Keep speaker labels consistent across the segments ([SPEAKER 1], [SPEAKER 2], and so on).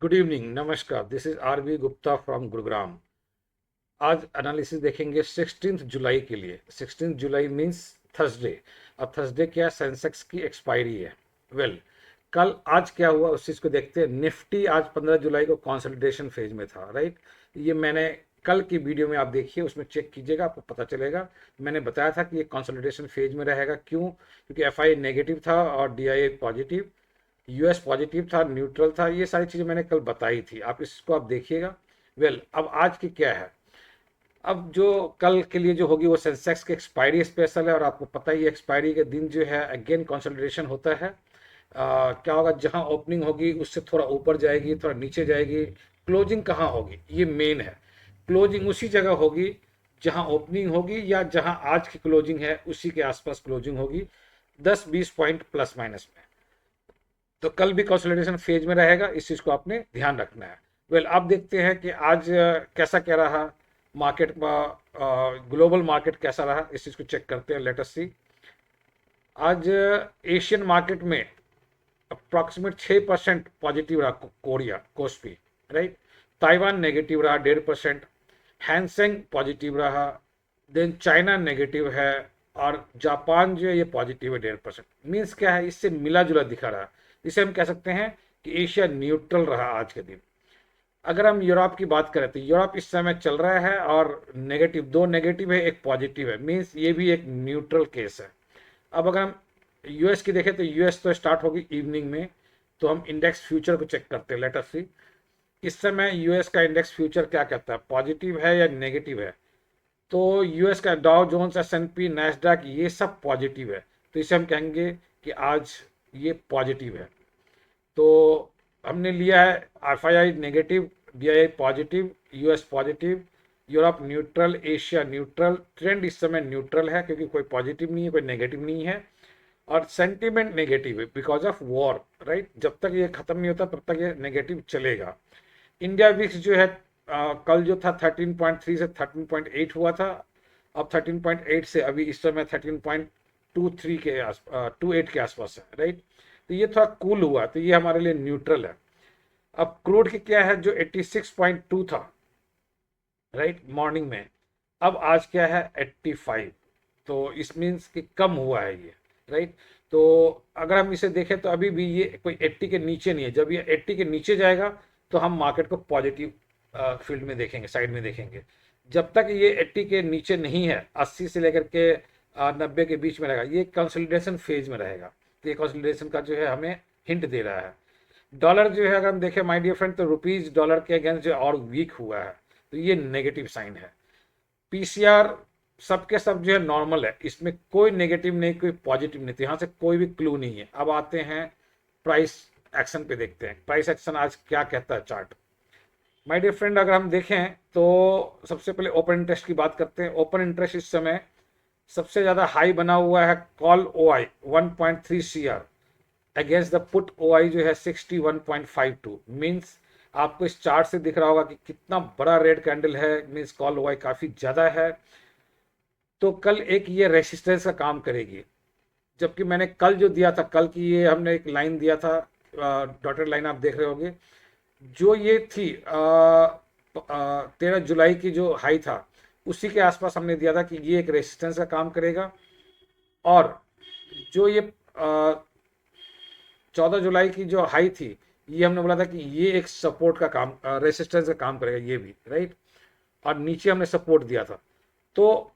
[SPEAKER 1] Good evening, नमस्कार। This is R V Gupta from Gurugram. आज analysis देखेंगे 16 जुलाई के लिए। 16 जुलाई मीन्स थर्सडे। अब थर्सडे क्या, सेंसेक्स की एक्सपायरी है। कल आज क्या हुआ उस चीज़ को देखते हैं। निफ्टी आज 15 जुलाई को कंसोलिडेशन फेज में था, राइट। ये मैंने कल की वीडियो में आप देखिए, उसमें चेक कीजिएगा, आपको पता चलेगा। मैंने बताया था कि ये कंसोलिडेशन फेज में रहेगा। क्यों? क्योंकि एफआई नेगेटिव था और डीआईए पॉजिटिव। यूएस पॉजिटिव था, न्यूट्रल था। ये सारी चीज़ें मैंने कल बताई थी, आप इसको आप देखिएगा। अब आज की क्या है। अब जो कल के लिए जो होगी वो सेंसेक्स की एक्सपायरी स्पेशल है, और आपको पता ही एक्सपायरी के दिन जो है अगेन कंसोलिडेशन होता है। क्या होगा, जहां ओपनिंग होगी उससे थोड़ा ऊपर जाएगी, थोड़ा नीचे जाएगी। क्लोजिंग कहाँ होगी, ये मेन है। क्लोजिंग उसी जगह होगी जहां ओपनिंग होगी, या जहां आज की क्लोजिंग है उसी के आसपास क्लोजिंग होगी, 10-20 पॉइंट प्लस माइनस में। तो कल भी कंसोलिडेशन फेज में रहेगा, इस चीज को आपने ध्यान रखना है। अब देखते हैं कि आज कैसा क्या रहा मार्केट। ग्लोबल मार्केट कैसा रहा, इस चीज को चेक करते हैं। लेट अस सी। आज एशियन मार्केट में अप्रॉक्सीमेट 6% पॉजिटिव रहा। Korea KOSPI, right. Taiwan negative रहा 1.5%। हैंसेंग पॉजिटिव रहा। देन चाइना नेगेटिव है। और जापान जो है ये पॉजिटिव है 1.5%। मीन्स क्या है, इससे मिला जुला दिखा रहा। इसे हम कह सकते हैं कि एशिया न्यूट्रल रहा आज के दिन। अगर हम यूरोप की बात करें तो यूरोप इस समय चल रहा है, और नेगेटिव, दो नेगेटिव है एक पॉजिटिव है। मीन्स ये भी एक न्यूट्रल केस है। अब अगर हम यूएस की देखें तो यूएस तो स्टार्ट होगी इवनिंग में। तो हम इंडेक्स फ्यूचर को चेक करते हैं। लेट अस सी। इस समय यूएस का इंडेक्स फ्यूचर क्या कहता है, पॉजिटिव है या नेगेटिव है। तो यूएस का डाउ जोन्स, एस&पी, नैस्डैक, ये सब पॉजिटिव है। तो इसे हम कहेंगे कि आज ये पॉजिटिव है। तो हमने लिया है FII negative, DII positive, US positive, Europe neutral, Asia neutral. Trend इस समय न्यूट्रल है, क्योंकि कोई पॉजिटिव नहीं है, कोई नेगेटिव नहीं है। और सेंटीमेंट नेगेटिव है बिकॉज ऑफ वॉर, राइट। जब तक ये खत्म नहीं होता तब तक ये नेगेटिव चलेगा। इंडिया विक्स जो है कल जो था 13.3 से 13.8 हुआ था। अब 13.8 से अभी इस समय 13.23 के 28 के आसपास है, राइट। तो ये थोड़ा कूल हुआ, तो ये हमारे लिए न्यूट्रल है। अब क्रूड की क्या है, जो 86.2 था, राइट, मॉर्निंग में, अब आज क्या है 85। तो इस मीन्स कि कम हुआ है ये, राइट। तो अगर हम इसे देखें तो अभी भी ये कोई 80 के नीचे नहीं है। जब ये 80 के नीचे जाएगा तो हम मार्केट को पॉजिटिव फील्ड में देखेंगे, साइड में देखेंगे। जब तक ये 80 के नीचे नहीं है, 80 से लेकर के 90 के बीच में रहेगा, ये कंसोलिडेशन फेज में रहेगा। तो ये कंसोलिडेशन का जो है हमें हिंट दे रहा है। डॉलर जो है अगर हम देखें माय डियर फ्रेंड, तो रुपीज डॉलर के अगेंस्ट जो और वीक हुआ है, तो ये नेगेटिव साइन है। पीसीआर सबके सब जो है नॉर्मल है, इसमें कोई नेगेटिव नहीं, कोई पॉजिटिव नहीं, तो यहाँ से कोई भी क्लू नहीं है। अब आते हैं प्राइस एक्शन पे, देखते हैं प्राइस एक्शन आज क्या कहता है चार्ट। माय डियर फ्रेंड, अगर हम देखें तो सबसे पहले ओपन इंटरेस्ट की बात करते हैं। ओपन इंटरेस्ट इस समय सबसे ज्यादा हाई बना हुआ है call O I 1.3 CR against the put O I जो है 61.52। मीन्स आपको इस चार्ट से दिख रहा होगा कि कितना बड़ा रेड कैंडल है। मीन्स कॉल ओ आई काफी ज्यादा है। तो कल एक ये रेसिस्टेंस का काम करेगी। जबकि मैंने कल जो दिया था, कल की ये हमने एक लाइन दिया था, डॉटेड लाइन आप देख रहे होगे, जो ये थी 13 जुलाई की जो हाई था, उसी के आसपास हमने दिया था कि ये एक रेसिस्टेंस का काम करेगा। और जो ये 14 जुलाई की जो हाई थी, ये हमने बोला था कि ये एक सपोर्ट का काम, रेसिस्टेंस का काम करेगा ये भी, राइट। और नीचे हमने सपोर्ट दिया था। तो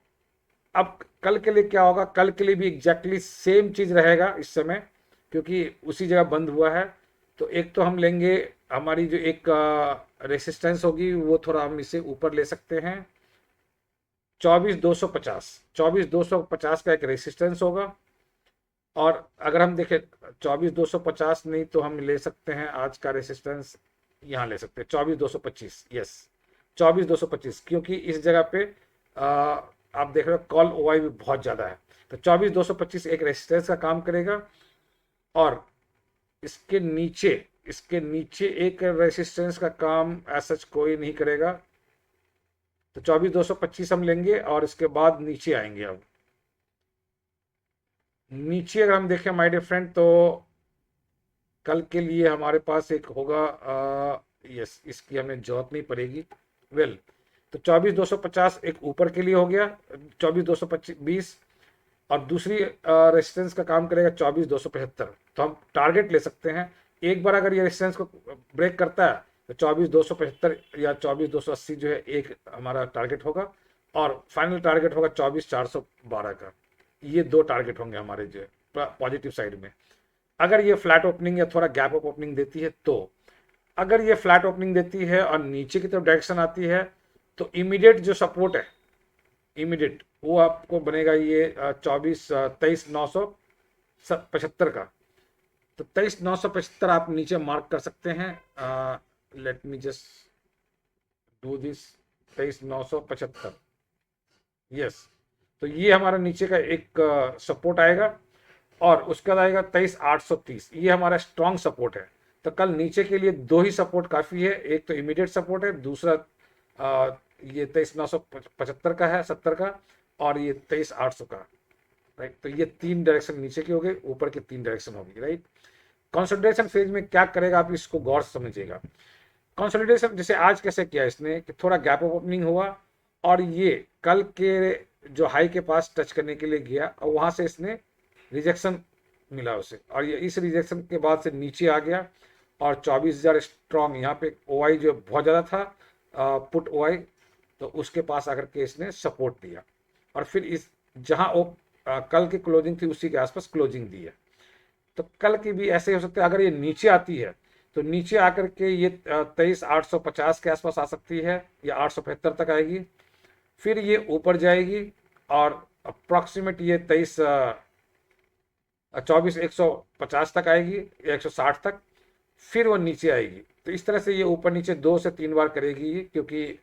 [SPEAKER 1] अब कल के लिए क्या होगा, कल के लिए भी एग्जैक्टली सेम चीज रहेगा इस समय, क्योंकि उसी जगह बंद हुआ है। तो एक तो हम लेंगे, हमारी जो एक रेसिस्टेंस होगी वो थोड़ा हम इसे ऊपर ले सकते हैं। 24,250, 24,250 का एक रेसिस्टेंस होगा। और अगर हम देखें 24,250 नहीं तो हम ले सकते हैं आज का रेसिस्टेंस, यहाँ ले सकते हैं 24,225। यस, 24,225, क्योंकि इस जगह पे आप देख रहे हो कॉल ओआई भी बहुत ज़्यादा है। तो 24,225 एक रेसिस्टेंस का काम करेगा। और इसके नीचे, इसके नीचे एक रेसिस्टेंस का काम ऐसा कोई नहीं करेगा। तो 24,225 हम लेंगे और इसके बाद नीचे आएंगे। अब नीचे अगर हम देखें माय डियर फ्रेंड, तो कल के लिए हमारे पास एक होगा यस, इसकी हमें जरूरत नहीं पड़ेगी। वेल, तो 24,250 एक ऊपर के लिए हो गया, 24,220, और दूसरी रेजिस्टेंस का काम करेगा 24,275। तो हम टारगेट ले सकते हैं, एक बार अगर ये रेजिस्टेंस को ब्रेक करता है तो 24,275 या 24,280 जो है एक हमारा टारगेट होगा, और फाइनल टारगेट होगा 24,412 का। ये दो टारगेट होंगे हमारे जो है पॉजिटिव साइड में, अगर ये फ्लैट ओपनिंग या थोड़ा गैप अप ओपनिंग देती है तो। अगर ये फ्लैट ओपनिंग देती है और नीचे की तरफ डायरेक्शन आती है तो इमीडिएट जो सपोर्ट है, इमीडिएट वो आपको बनेगा ये 23,975 का। तो 23,975 आप नीचे मार्क कर सकते हैं। Let me just do this, 23,975, yes. तो ये हमारा नीचे का एक सपोर्ट आएगा, और उसके बाद आएगा 23,830, ये हमारा स्ट्रॉन्ग सपोर्ट है। तो कल नीचे के लिए दो ही सपोर्ट काफ़ी है, एक तो इमीडिएट सपोर्ट है, दूसरा ये 23,975 का है, 70 का, और ये 23,800 का, राइट। तो ये तीन डायरेक्शन नीचे की हो गई, ऊपर की तीन डायरेक्शन होगी, राइट। कंसोलिडेशन फेज में क्या करेगा आप इसको गौर से समझिएगा। कंसोलिडेशन जैसे आज कैसे किया इसने कि थोड़ा गैप अप ओपनिंग हुआ, और ये कल के जो हाई के पास टच करने के लिए गया, और वहां से इसने रिजेक्शन मिला उसे, और ये इस रिजेक्शन के बाद से नीचे आ गया, और 24,000 स्ट्रॉन्ग यहाँ पे ओआई जो बहुत ज़्यादा था, पुट ओआई, तो उसके पास आकर के इसने सपोर्ट दिया, और फिर इस जहाँ वो कल की क्लोजिंग थी उसी के आसपास क्लोजिंग दी है। तो कल की भी ऐसे हो सकते हैं, अगर ये नीचे आती है तो नीचे आकर के ये 23,850 के आसपास आ सकती है, या 875 तक आएगी, फिर ये ऊपर जाएगी, और अप्रॉक्सीमेट ये 24,150 तक आएगी, या 160 तक, फिर वो नीचे आएगी। तो इस तरह से ये ऊपर नीचे 2 से 3 बार करेगी ये, क्योंकि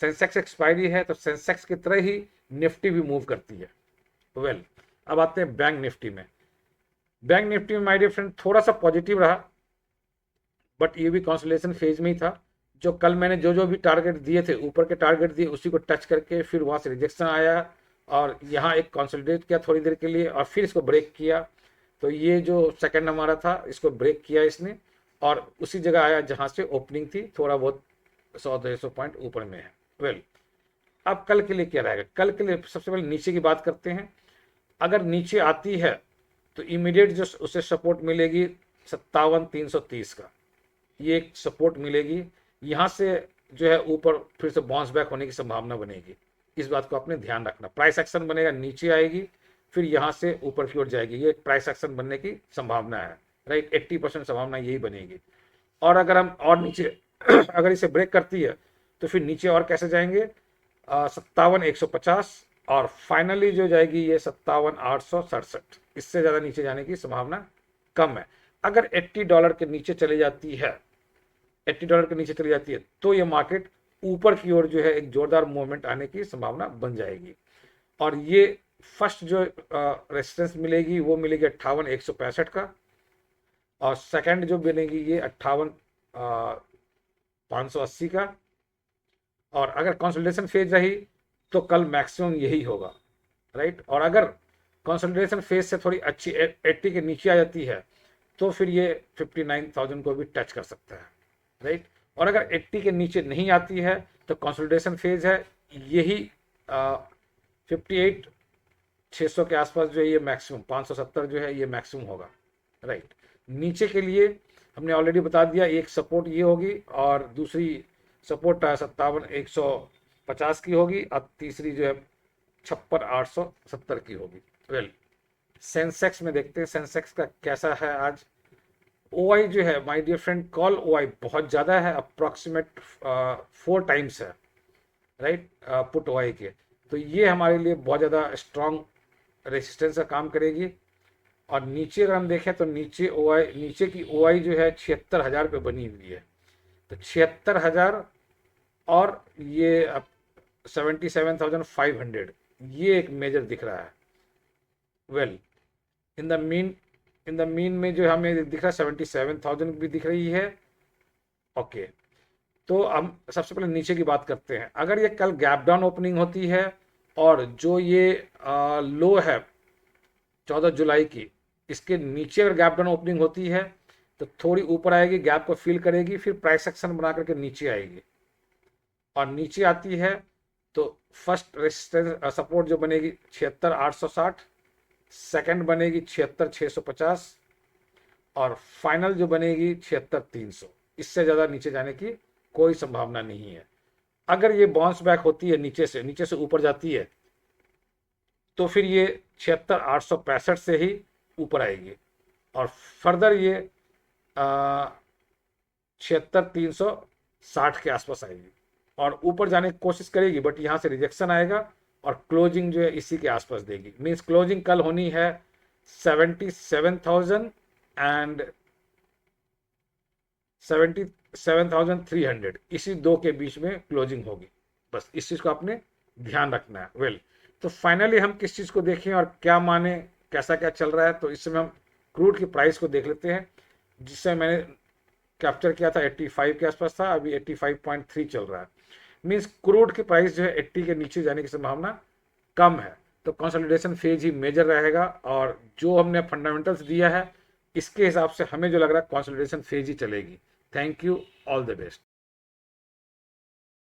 [SPEAKER 1] सेंसेक्स एक्सपायरी है, तो सेंसेक्स की तरह ही निफ्टी भी मूव करती है। वेल, अब आते हैं बैंक निफ्टी में। बैंक निफ्टी में माय डियर फ्रेंड थोड़ा सा पॉजिटिव रहा, बट ये भी कंसोलिडेशन फेज में ही था। जो कल मैंने जो जो भी टारगेट दिए थे, ऊपर के टारगेट दिए, उसी को टच करके फिर वहाँ से रिजेक्शन आया, और यहाँ एक कंसोलिडेट किया थोड़ी देर के लिए, और फिर इसको ब्रेक किया। तो ये जो सेकंड हमारा था, इसको ब्रेक किया इसने, और उसी जगह आया जहाँ से ओपनिंग थी, थोड़ा बहुत 100-150 पॉइंट ऊपर में है। वेल, अब कल के लिए क्या रहेगा? कल के लिए सबसे पहले नीचे की बात करते हैं। अगर नीचे आती है तो इमीडिएट जो उसे सपोर्ट मिलेगी 57,330 का, ये एक सपोर्ट मिलेगी। यहाँ से जो है ऊपर फिर से बाउंस बैक होने की संभावना बनेगी, इस बात को आपने ध्यान रखना। प्राइस एक्शन बनेगा, नीचे आएगी, फिर यहाँ से ऊपर की ओर जाएगी, ये प्राइस एक्शन बनने की संभावना है, राइट। 80% संभावना यही बनेगी। और अगर हम और नीचे अगर इसे ब्रेक करती है तो फिर नीचे और कैसे जाएंगे, 57,150, और फाइनली जो जाएगी ये 57,867। इससे ज़्यादा नीचे जाने की संभावना कम है। अगर $80 के नीचे चली जाती है, $80 के नीचे चली जाती है, तो ये मार्केट ऊपर की ओर जो है एक जोरदार मूवमेंट आने की संभावना बन जाएगी। और ये फर्स्ट जो रेजिस्टेंस मिलेगी वो मिलेगी 58,165 का, और सेकंड जो बनेगी ये 58,580 का। और अगर कंसोलिडेशन फेज रही तो कल मैक्सिमम यही होगा, राइट। और अगर कंसोलिडेशन फेज से थोड़ी अच्छी 80 के नीचे आ जाती है तो फिर ये 59,000 को भी टच कर सकता है, राइट। और अगर 80 के नीचे नहीं आती है तो कंसोलिडेशन फेज है, यही 58,600 के आसपास जो है ये मैक्सिमम, 570 जो है ये मैक्सिमम होगा, राइट। नीचे के लिए हमने ऑलरेडी बता दिया, एक सपोर्ट ये होगी, और दूसरी सपोर्ट 57,150 की होगी, और तीसरी जो है 56,870 की होगी। वेल, सेंसेक्स में देखते हैं सेंसेक्स का कैसा है आज। ओआई जो है my dear friend, call OI बहुत ज़्यादा है, अप्रॉक्सीमेट 4 टाइम्स है, राइट, पुट ओआई के। तो ये हमारे लिए बहुत ज़्यादा स्ट्रॉन्ग रेजिस्टेंस का काम करेगी। और नीचे अगर हम देखें तो नीचे ओआई, नीचे की ओआई जो है 76,000 पे बनी हुई है। तो 76,000 और ये 77,500, ये एक मेजर दिख रहा है। वेल, इन द मीन में जो हमें दिख रहा है 77,000 भी दिख रही है। ओके, तो हम सबसे पहले नीचे की बात करते हैं। अगर ये कल गैप डाउन ओपनिंग होती है, और जो ये लो है 14 जुलाई की, इसके नीचे अगर गैप डाउन ओपनिंग होती है तो थोड़ी ऊपर आएगी, गैप को फिल करेगी, फिर प्राइस एक्शन बना करके नीचे आएगी, और नीचे आती है तो फर्स्ट रेजिस्टेंस सपोर्ट जो बनेगी 76,860, सेकंड बनेगी 76,650, और फाइनल जो बनेगी 76,300। इससे ज़्यादा नीचे जाने की कोई संभावना नहीं है। अगर ये बाउंस बैक होती है, नीचे से ऊपर जाती है, तो फिर ये 76,865 से ही ऊपर आएगी, और फर्दर ये 76,360 के आसपास आएगी और ऊपर जाने की कोशिश करेगी, बट यहाँ से रिजेक्शन आएगा और क्लोजिंग जो है इसी के आसपास देगी। मीन्स क्लोजिंग कल होनी है 77,000 एंड 77,300, इसी दो के बीच में क्लोजिंग होगी। बस इस चीज़ को आपने ध्यान रखना है। वेल, तो फाइनली हम किस चीज़ को देखें और क्या माने, कैसा क्या चल रहा है, तो इस समय हम क्रूड की प्राइस को देख लेते हैं, जिससे मैंने कैप्चर किया था 85 के आसपास था, अभी 85.3 चल रहा है। मीन्स क्रूड की प्राइस जो है 80 के नीचे जाने की संभावना कम है, तो कंसोलिडेशन फेज ही मेजर रहेगा, और जो हमने फंडामेंटल्स दिया है इसके हिसाब से हमें जो लग रहा है कंसोलिडेशन फेज ही चलेगी। Thank you, all the best.